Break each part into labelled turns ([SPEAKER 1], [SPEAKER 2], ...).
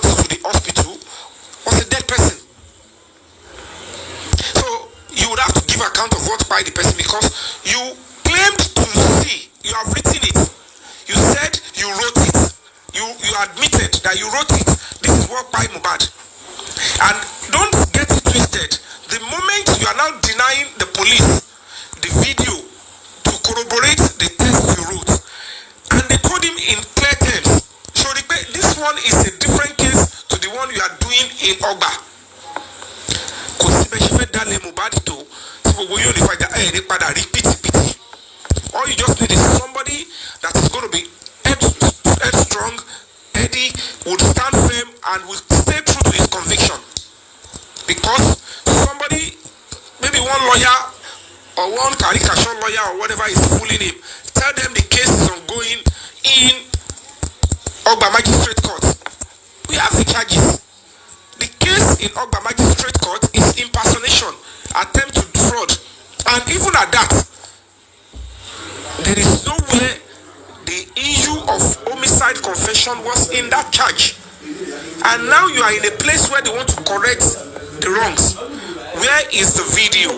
[SPEAKER 1] brought to the hospital was a dead person. So you would have to give account of what by the person, because you claimed to see, you have written it, you said you wrote it, you admitted that you wrote it. This is what by Mohbad. And don't get it twisted. The moment you are now denying the police the video to corroborate the test you wrote, and they told him in clear terms, so this one is a different case to the one you are doing in Ogba. All you just need is somebody that is going to be headstrong, Eddie, would stand firm and will stay true to his conviction. Because somebody, maybe one lawyer or one caricature lawyer or whatever is fooling him, tell them the case is ongoing in Ogba Magistrate Court. We have the charges. The case in Ogba Magistrate Court is impersonation, attempt to defraud, and even at that, there is nowhere the issue of homicide confession was in that charge. And now you are in a place where they want to correct the wrongs. Where is the video?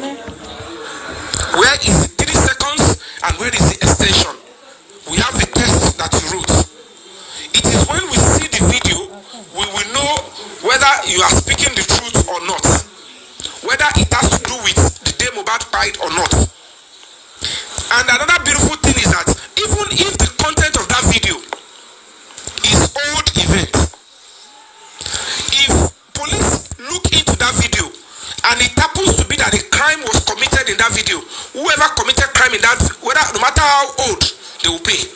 [SPEAKER 1] Where is the 3 seconds and where is the extension? We have the test that you wrote. It is when we see the video, we will know whether you are speaking the truth or not. Whether it has to do with the day Mohbad died or not. And another beautiful thing is that even if the content of that video is old event, if police look into that video and it happens to be that a crime was committed in that video, whoever committed crime in that, whether no matter how old, they will pay.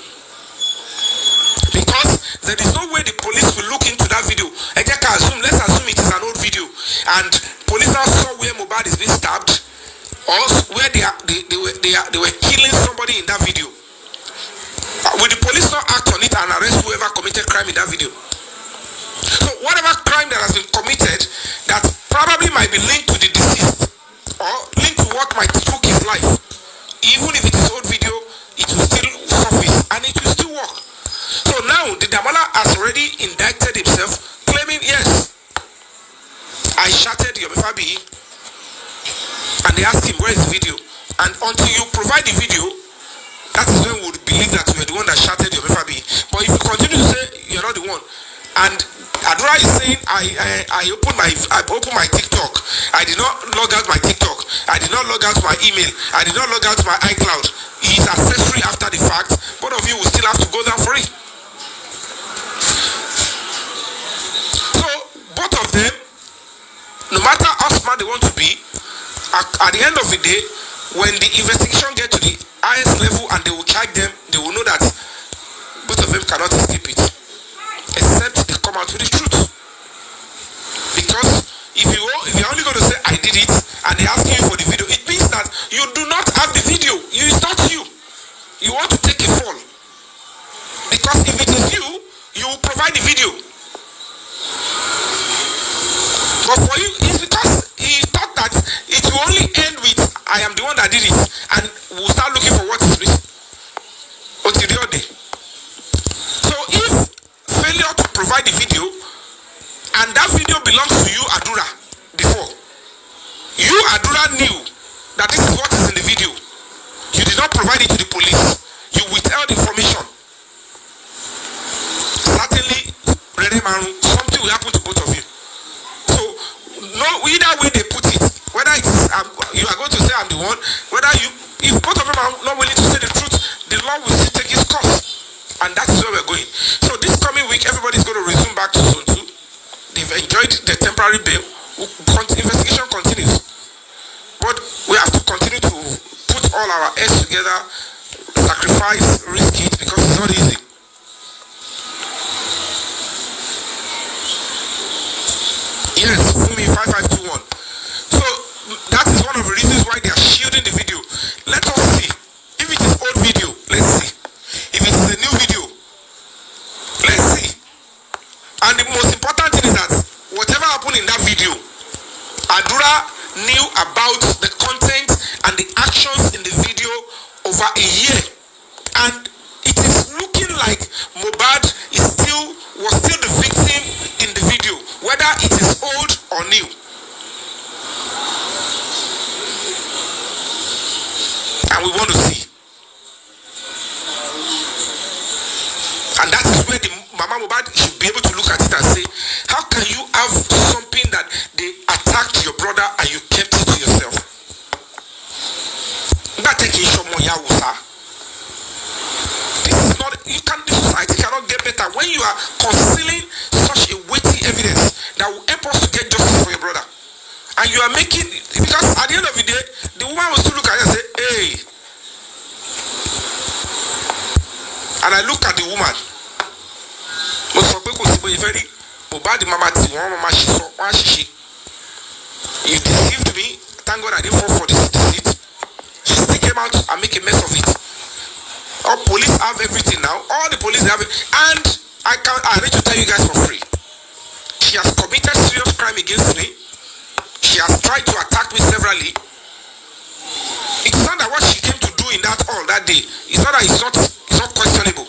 [SPEAKER 1] Because there is no way the police will look into that video. Let's assume it is an old video, and police now saw where Mohbad is being stabbed, or where they were killing somebody in that video. Will the police not act on it and arrest whoever committed crime in that video? So whatever crime that has been committed that probably might be linked to the deceased or linked to what might took his life, even if it is old video, it will still surface and it will still work. So now the Damala has already indicted himself, claiming, yes, I shouted Yomifabi, and they asked him, where is the video? And until you provide the video, that is when we would believe that you are the one that shouted Yomifabi. But if you continue to say you're not the one, and Adura is saying, I opened my TikTok, I did not log out my TikTok, I did not log out my email, I did not log out my iCloud. He is accessory after the fact. Both of you will still have to go down for it. So both of them, no matter how smart they want to be, at the end of the day, when the investigation gets to the highest level and they will charge them, they will know that both of them cannot escape it, except they come out with the truth. Because if you're only going to say I did it and they ask you for the video, it means that you do not have the video. It's not you. You want to take a fall. Because if it is you, you will provide the video. But for you, it's because he thought that it will only end with I am the one that did it, and we'll start looking for what is missing. Until the other day. So if failure to provide the video, and that video belongs to you, Adura, before, you, Adura, knew that this is what is in the video. You did not provide it to the police. You withheld information. Certainly, something will happen to both of you. So, no, either way they put it, whether it is you are going to say I'm the one, whether if both of them are not willing to say the truth, the law will still take its course. And that is where we're going. So this coming week, everybody's going to resume back to zone 2. They've enjoyed the temporary bail. Investigation continues. But we have to continue to put all our heads together, sacrifice, risk it, because it's not easy. Yes, Wunmi 5521. So that is one of the reasons why they are shielding the video. Let us see. If it is old video, let's see. If it is a new video, let's see. And the most important thing is that whatever happened in that video, Adura knew about the content and the actions in the video over a year. And it is looking like Mohbad was still the victim in the video. you are concealing such a weighty evidence that will help us to get justice for your brother. And you are making, because at the end of the day, the woman will still look at you and say, hey. And I look at the woman. You deceived me. Thank God I didn't fall for this deceit. She still came out and make a mess of it. All police have everything now. All the police have it. And I need to tell you guys for free. She has committed serious crime against me. She has tried to attack me severally. It's not that what she came to do in that hall that day. It's not that it's not questionable.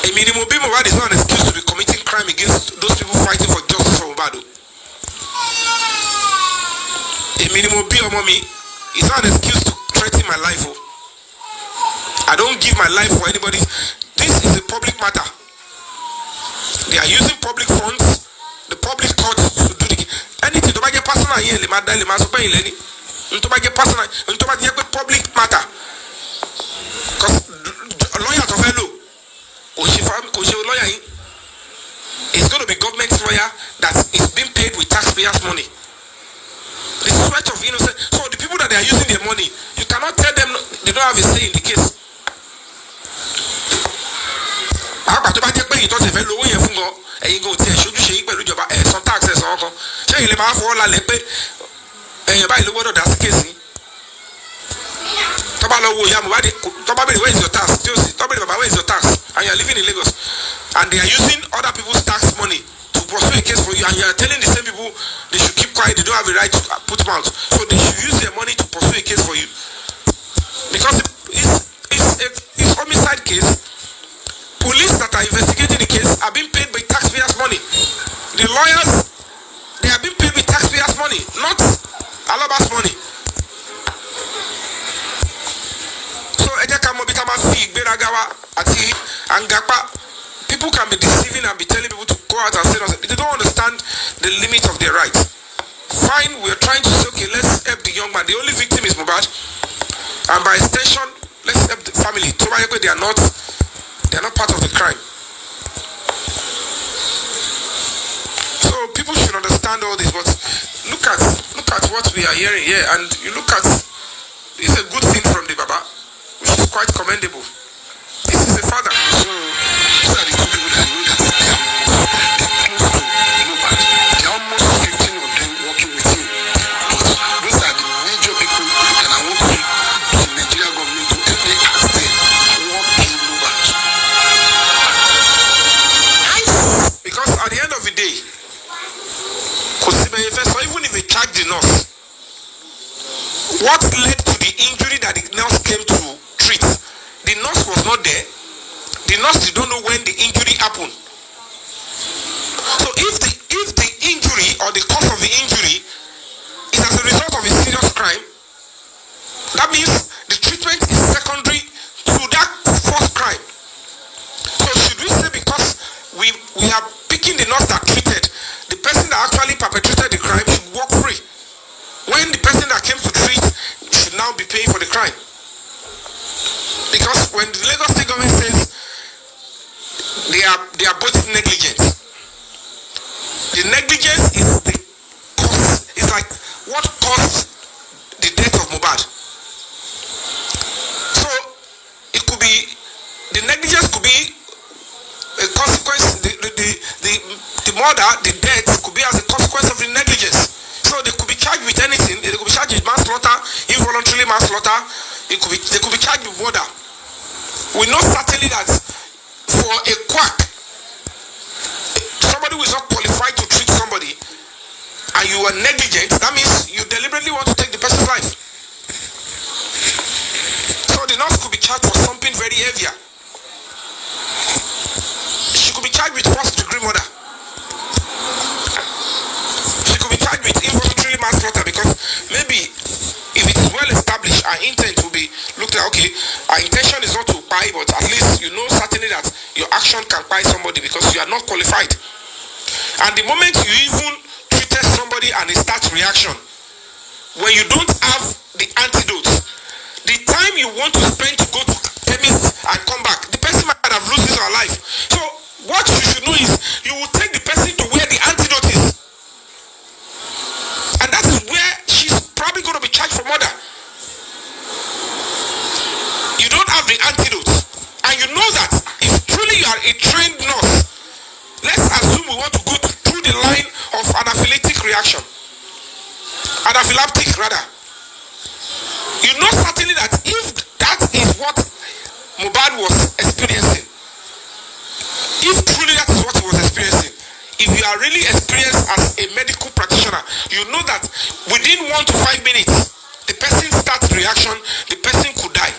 [SPEAKER 1] A minimum being Mohbad is not an excuse to be committing crime against those people fighting for justice for Mohbad. A minimum being mommy is not an excuse to threaten my life. I don't give my life for anybody. This is a public matter. They are using public funds, the public court to do the anything to make a personal here, to make a personal, to make a public matter. Because a lawyer to fellow, lawyer is going to be government lawyer that is being paid with taxpayers' money. The sweat of innocent. So the people that they are using their money, you cannot tell them they don't have a say in the case. Some taxes on where is your tax? Where is your tax? And you are living in Lagos. And they are using other people's tax money to pursue a case for you. And you are telling the same people they should keep quiet, they don't have a right to put mouth. So they should use their money to pursue a case for you. Because it's homicide case. Police that are investigating the case are being paid by taxpayers' money. The lawyers, they are being paid with taxpayers' money, not Alaba's money. So people can be deceiving and be telling people to go out and say nothing. They don't understand the limits of their rights. Fine, we're trying to say, okay, let's help the young man. The only victim is Mohbad. And by extension, let's help the family. They are not part of the crime. So people should understand all this. But look at what we are hearing here, and you look at it's a good thing from the Baba, which is quite commendable. This is the father. So these are the two people that know that they are close to Mohbad. There are almost 15 of them working with him. But those are the major people, and I want to the Nigerian government to help me ask them what killed Mohbad. Because at the end of the day, even if they charge the nurse, what led to the injury that the nurse came to treat? The nurse was not there. The nurse did not know when the injury happened. So if the injury or the cause of the injury is as a result of a serious crime, that means the treatment is secondary to that first crime. So should we say because we are picking the nurse that treated, the person that actually perpetrated the crime should walk free, when the person that came to treat should now be paying for the crime? Because when the Lagos State government says they are both negligent, the negligence is the cause. It's like what caused the death of Mohbad. So it could be the negligence could be a consequence. The murder, the death could be as a consequence of the negligence. So they could be charged with anything. They could be charged with manslaughter, involuntary manslaughter. They could be charged with murder. We know certainly that for a quack, somebody who is not qualified to treat somebody, and you are negligent, that means you deliberately want to take the person's life. So the nurse could be charged for something very heavier. She could be charged with first-degree murder. She could be charged with involuntary manslaughter, because maybe if it is well established, our intent will be looked at. Okay, our intention is not to buy, but at least you know certainly that your action can buy somebody because you are not qualified. And the moment you even treated somebody and it starts reaction, when you don't have the antidote, the time you want to spend to go to chemist and come back, the person might Mohbad have lost his life. So what you should know is you will take the person to where the antidote is. And that is where she's probably going to be charged for murder. You don't have the antidote. And you know that if truly you are a trained nurse, let's assume we want to go through the line of anaphylactic reaction. Anaphylactic rather. You know certainly that if that is what Mohbad was experiencing, if truly that is what he was experiencing, if you are really experienced as a medical practitioner, you know that within 1 to 5 minutes, the person starts reaction, the person could die.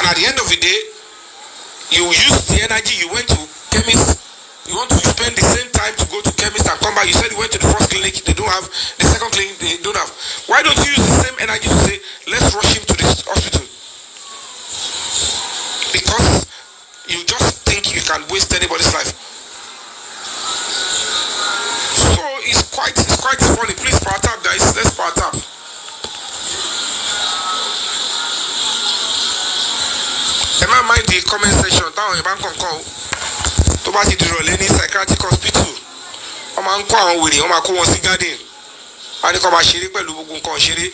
[SPEAKER 1] And at the end of the day, you use the energy, you went to chemist, you want to spend the same time to go to chemist and come back. You said you went to the first clinic, they don't have, the second clinic, they don't have. Why don't you use the same energy to say, let's rush him to this hospital? Because you just think you can waste anybody's life. So it's quite funny. Please power tap, guys. Let's power tap. Am I mind the comment section? Down your bank on call. To bá ti dìrọ̀ lé ní psychiatric hospital. Wọ́n máa ń kó àwọn wèrè, wọ́n máa kó wọn sí garden. Wọ́n á ní kó máa ṣeré pẹ̀lú gbogbo nǹkan ṣeré.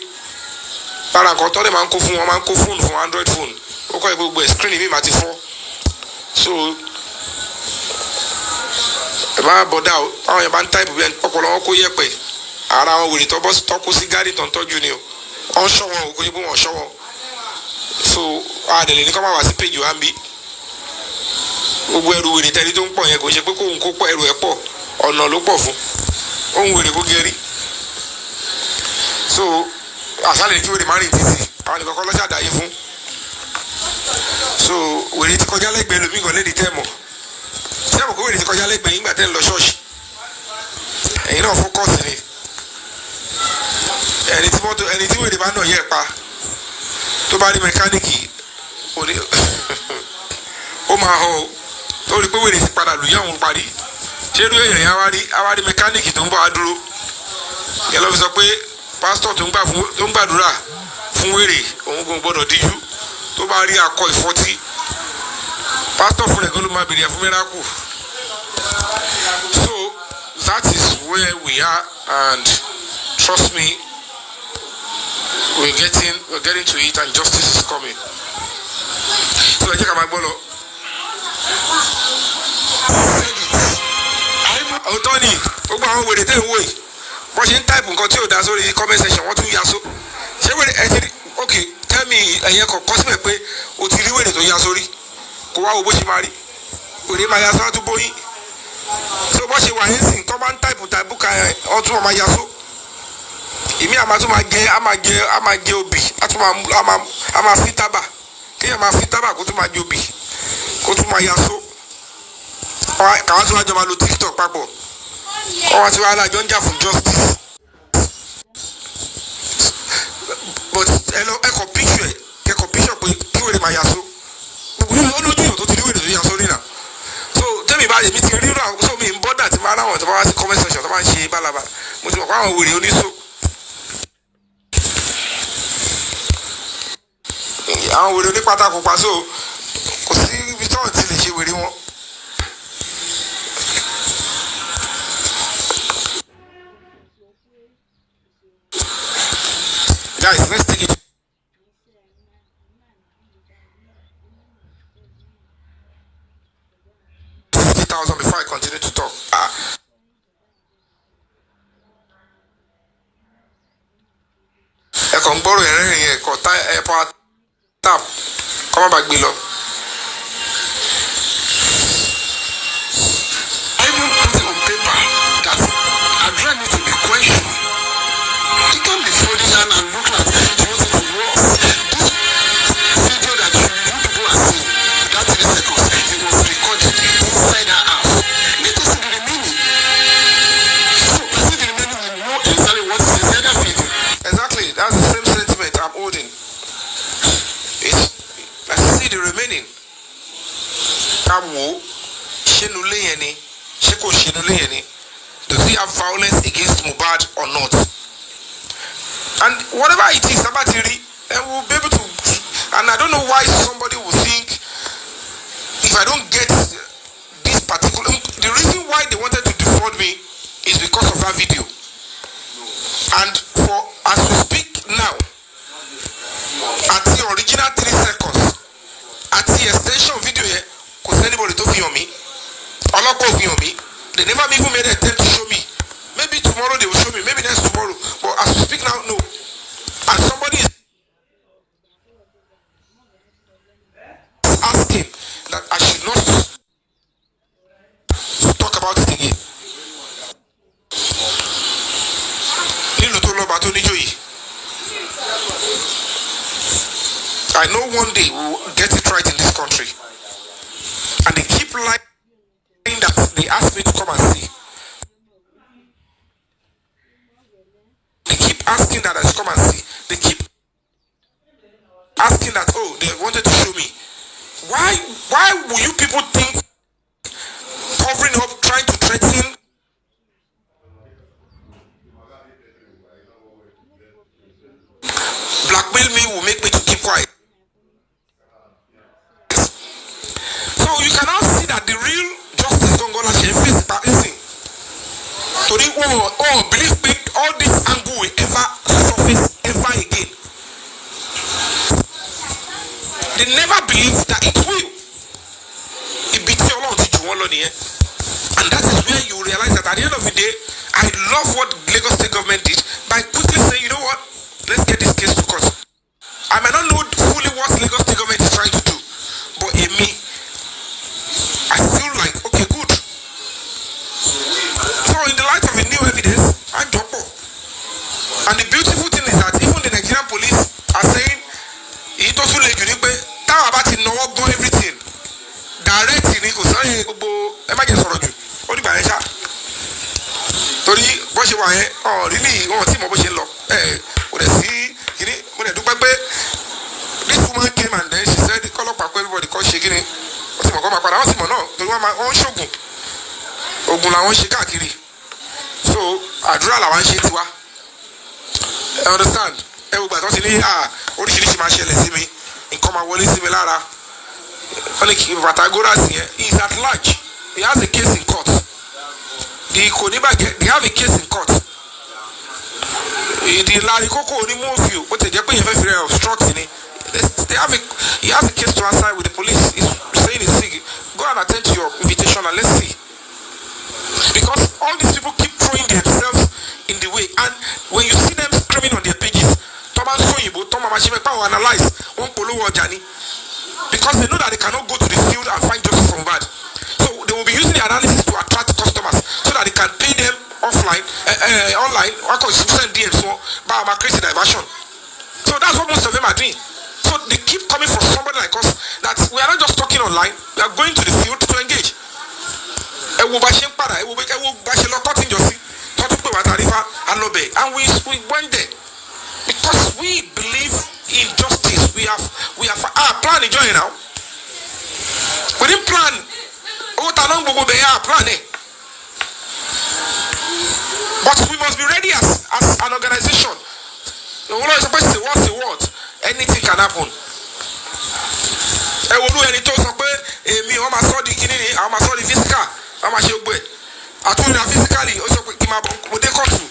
[SPEAKER 1] Lára nǹkan tọ́lẹ̀ máa ń kó fún wọn, máa ń kó fóònù fún Android phone. Ó kọ́ gbogbo ẹ̀ screen mi máa ti fọ́. So ẹ bá bọ̀dá o, àwọn yẹn bá ń táìpù bí ọpọlọ wọn kó yẹ̀pẹ̀. Ara àwọn wèrè tọ́kú sí garden tó ń tọ́jú ni o. Wọ́n ṣọ́ wọn o, kò ní bó wọn ṣọ́ wọn. So àdèlè ní kọ́ máa wá sí péjì wa ń bí. Gbogbo ẹrù wèrè tẹ́lẹ̀ tó ń pọ̀ yẹn kò ṣe pé kóun kó pọ̀ ẹrù ẹ̀ pọ̀ ọ̀nà ló pọ̀ fún òun wèrè kó gẹ̀rí. So àṣàlẹ̀ kí wèrè má rìn títì àwọn nìkan kọ́ lọ́sàdá yìí fún. So wèrè ti kọjá lẹ́gbẹ̀ẹ́ lómi kan lédi tẹ́ẹ̀mọ̀ tẹ́ẹ̀mọ̀ kó wèrè ti kọjá lẹ́gbẹ̀ẹ́ yín gbà tẹ́ ń lọ ṣọ́ọ̀ṣì ẹ̀yin náà fókọ̀sì ni ẹni tí wèrè bá nà yẹ pa tó bá rí mẹkáníìkì ó máa họ ó rí pé wèrè ti padà lù yẹ̀wò parí ṣé irú èèyàn yẹn á wá rí mẹkáníìkì tó ń bọ̀ á dúró yẹn lọ́ fi sọ pé pásítọ̀ tó ń gbàdúrà fún wèrè òun kò gbọ́dọ̀ díjú tó bá rí akọ ìfọ́tí pásítọ̀ fún ẹ̀gbọ́n ló máa bèrè fún mẹ́rákù. So that is where we are, and trust me, we're getting to it, and justice is coming. So ẹ jẹ́ ká máa gbọ́ lọ. Òótọ́ ni gbogbo àwọn wèrè tẹ̀ ń wò yìí wọ́n ṣe ń táìpù nǹkan tí ò dá sórí comment section wọ́n tún yaso. Ṣé wèrè ẹ ti rí? Ok, tell me ẹ̀yẹ kọ̀ síbẹ̀ pé o ti rí wèrè tó ya sórí kó wá wo bó ṣe máa rí wèrè máa ya sọ́ọ́ tó bóyí. So bó ṣe wà yẹn sìn tó máa ń táìpù ka ọtún ọmọ ya so. Ìmí àmà tún máa jẹ obì a máa fi tábà kéèyàn máa fi tábà kó tún máa jẹ obì kó tún máa ya so. Kàwá tí wọ́n jọ máa lo TikTok papọ̀ ọwọ́ tí wọ́n alájọ ń jà fún justice. But ẹkọ picture pé kí wèrè máa ya so olójú yòó tó ti rí wèrè tó ya so rí náà. So tẹ́mi bá yẹ mi ti rí rà so mi ń bọ́dà tí máa ráwọn tó bá wá sí comment section tó máa ń ṣe bálabà mo ti mọ̀ pé àwọn wèrè oníṣó. Àwọn wèrè onípátákó pa so kò sí ibi tí wọ́n ti lè ṣe wèrè wọn. Guys, let's take it. 50,000 before I continue to talk. Ẹ kàn ń gbọ́rọ̀ ẹ̀rẹ́ yẹn ẹ̀kọ́ ẹ̀pọ̀ tap kọ́ má bàa gbé lọ. I even put it on paper that address needs to be questioned. You can't be folding down and looking at what is wrong. This video that you people are seeing, that 3 seconds, it was recorded inside her house. Let us see the remaining. So, I see the remaining will know exactly what is inside that video. Exactly, that's the same sentiment I'm holding. I see the remaining. Kawo, Shenule Yeni, Sheko Shenule Yeni. Does he have violence against Mohbad or not? And whatever it is, Sabatiri, and we'll be able to And I don't know why somebody would think if I don't get this particular, the reason why they wanted to defraud me is because of that video. And for as we speak now, at the original 3 seconds, at the extension video here, because anybody to film me, or not film me, they never even made an attempt to show me. Maybe tomorrow they will show me, maybe next tomorrow. But as we speak now, no. And somebody is asking that I should not talk about it again. I know one day we will get it right in this country. And they keep lying that they asked me to come and see. They keep asking that I should come and see. They keep asking that, oh, they wanted to show me. Why will you people think covering up, trying to threaten, blackmail me will make me to keep quiet? So you can now see that the real justice don't go like face by easy. So they believe me, all this angle will ever surface ever again. They never believe that it will. It beats your long to one here. And that is where you realize that at the end of the day, I love what Lagos State government did by quickly saying, you know what, let's get this case to court. I may not know fully what Lagos State government is trying to do, but in me, I feel like, okay, good. So in the light of a new evidence, I drop off. And the beautiful thing is that even the Nigerian police are saying, it also let you know, how about in no everything? Direct in it, because I imagine sorrow you. What do you buy? Torí bó ṣe wà yẹn, really, wọ́n ti mọ̀ bó ṣe ń lọ. Kò dẹ̀ sí kíní, mo dẹ̀ dúpẹ́ pé this woman came and then she said, kọ́lọ́pàá pé everybody kọ́ ṣe kíní. Wọ́n ti mọ̀ kọ́ máa padà, wọ́n ti mọ̀ náà, torí wọ́n ń ṣògùn. Ògùn làwọn ń ṣe káàkiri. So, àdúrà làwọn ń ṣe tiwa. I understand? Ẹ gbogbo àtọ́ ti ní oríṣiríṣi máa ṣẹlẹ̀ sí mi. Nǹkan máa wọlé sí mi lára. Wọ́n ní kí Patagoras yẹn, he is at large. He has a case in court. They have a case in court. The Larikoko Onimofio, what they have obstructing it. He has a case to answer with the police. He's saying he's sick. Go and attend to your invitation and let's see. Because all these people keep throwing themselves in the way, and when you see them screaming on their pages, analyze because they know that they cannot go to the field and find justice from bad. So they will be using the analysis to attract customers so that they can pay them offline, online, or send DMs by crazy diversion. So that's what most of them are doing. So they keep coming from somebody like us that we are not just talking online, we are going to the field to engage. And we went there because we believe in justice. We have plan enjoying now. We didn't plan. But we must be ready as an organization. We're not supposed to say what's the word. Anything can happen. Physical. I told you physically, also would they come to?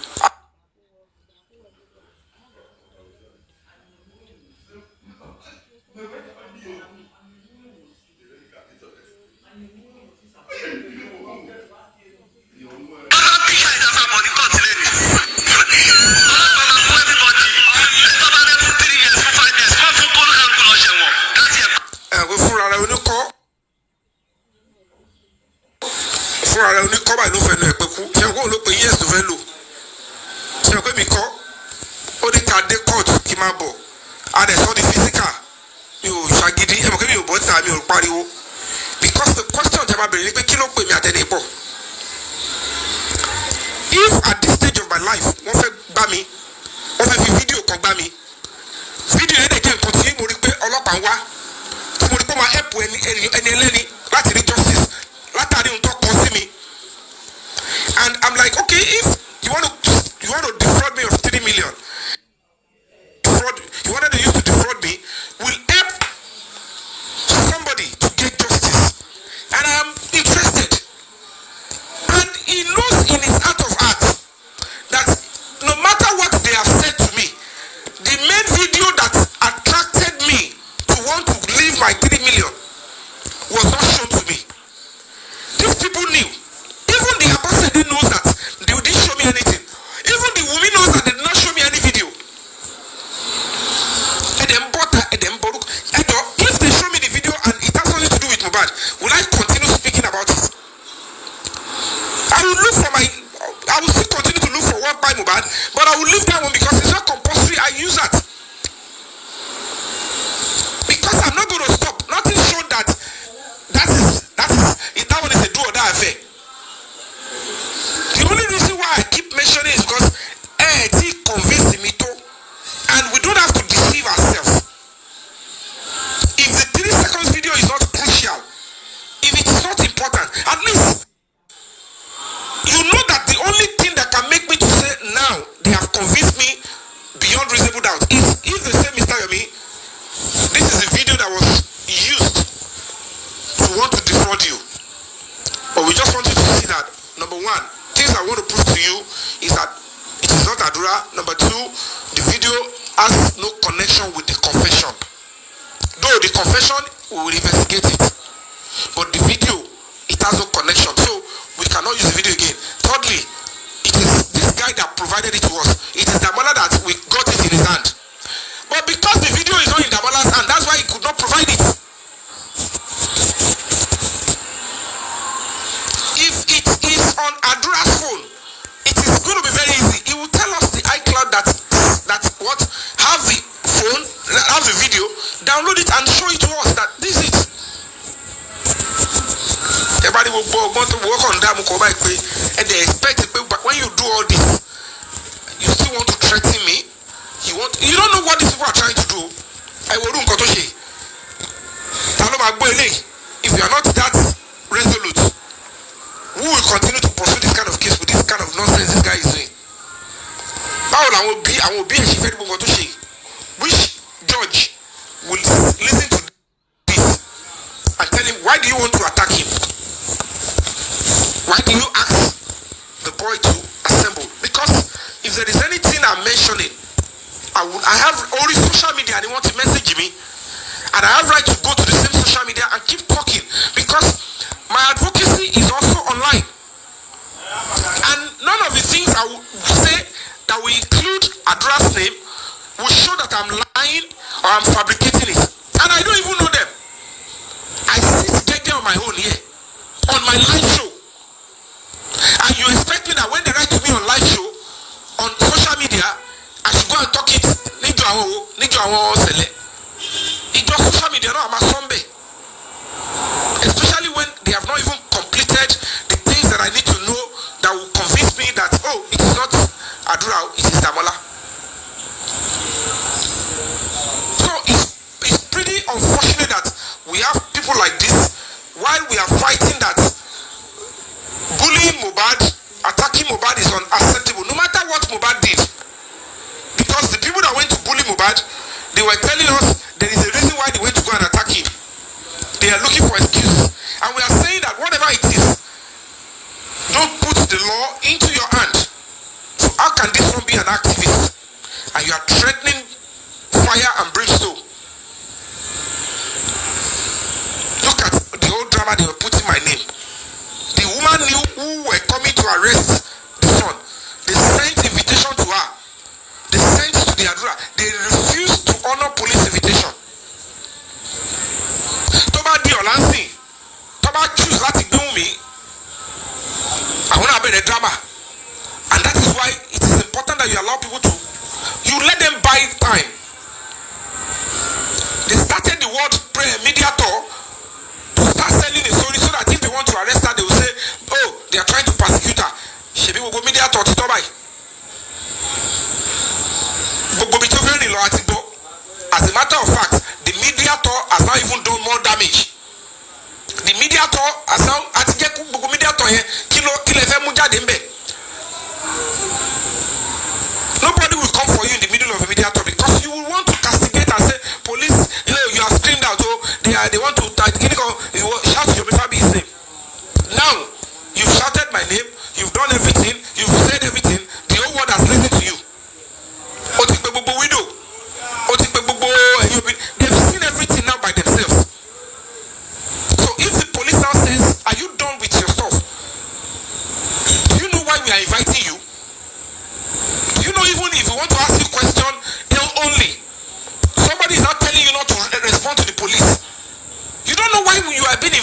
[SPEAKER 1] Because the question if at this stage of my life one fẹ́ bá mi wọ́n fẹ́ fi fídíò kan gbá mi fídíò yẹn dẹ̀ jẹ́ nǹkan tí mo rí pé ọlọ́pàá ń wá tí mo rí pé ó máa help ẹni ẹlẹ́ni láti rí justice látàrí ohun tó kàn sí mi. And I'm like, okay, if you want to defraud me of 3 million, you wanted to use to defraud me, will help was not shown to me. These people knew. Even the ambassador knows that they didn't show me anything. Even the woman knows that they did not show me any video. If they show me the video and it has nothing to do with Mohbad, will I continue speaking about it? I will still continue to look for work by Mohbad, but I will leave that one because it's not compulsory. I use that. Because I'm not going to stop. Nothing showed that one is a do or die affair. The only reason why I keep mentioning is because he convinced me to, and we don't have to deceive ourselves. If the 3 seconds video is not crucial, if it is not important, at least you know that the only thing that can make me to say now they have convinced me beyond reasonable doubt is if they say, Mr. Yomi, this is a video that was used to want to defraud you. But we just want you to see that, number one, things I want to prove to you is that it is not Adura. Number two, the video has no connection with the confession. Though the confession, we will investigate it. But the video, it has no connection. So we cannot use the video again. Thirdly, it is this guy that provided it to us. It is Damola that we got it in his hand. But because the video is not in Damola's hand, that's why he could not provide it. If it is on Adura's phone, it is going to be very easy. He will tell us the iCloud that have the phone, have the video, download it and show it to us that this is it. Everybody will want to work on that and they expect it, but when you do all this, you still want to threaten me. You don't know what these people are trying to do. If you are not that resolute, who will continue to pursue this kind of case with this kind of nonsense this guy is doing? I will be which judge will listen to this and tell him, why do you want to attack him? Why do you ask the boy to assemble? Because if there is anything I'm mentioning, I have only social media and he wants to message me, and I have right to go to the same social media and keep talking because my advocacy is also online. And none of the things I will say that will include Adura's name will show that I'm lying or I'm fabricating it. And I don't even know them. I sit there on my own here, on my live show. And you expect me that when they write to me on live show, on social media, I should go and talk it. It's just social media, no, I'm a zombie. Especially when they have not even completed the things that I need to know that will convince me that, oh, it is not Adura, it is Damola. So it's pretty unfortunate that we have people like this while we are fighting that bullying Mohbad, attacking Mohbad is unacceptable, no matter what Mohbad did. Because the people that went to bully Mohbad, they were telling us there is a reason why they went to go and attack him. They are looking for excuses. And we are saying that whatever it is, don't put the law into your hand. So how can this one be an activist? And you are threatening fire and brimstone. Look at the whole drama they were putting my name. The woman knew who were coming to arrest the son. They sent invitation to her. They sent to the Adura. They refused to honor police invitation. Toba di Olansi. Toba choose láti gbé Wunmi. I want to be the drama. And that is why it is important that you allow people to, you let them buy time. They started the word media tour to start selling the story so that if they want to arrest her, they will say, oh, they are trying to persecute her. Shebi will go media tour to Tobai. As a matter of fact, the media tour has not even done more damage. The media tour has now media tour nobody will come for you in the middle of a media tour because you will want to castigate and say, police, you are screamed out, oh, they want to shout your baby's name. Now, you've shouted my name, you've done everything, you've said everything, the whole world has listened to you. They've seen everything now by themselves. So if you are being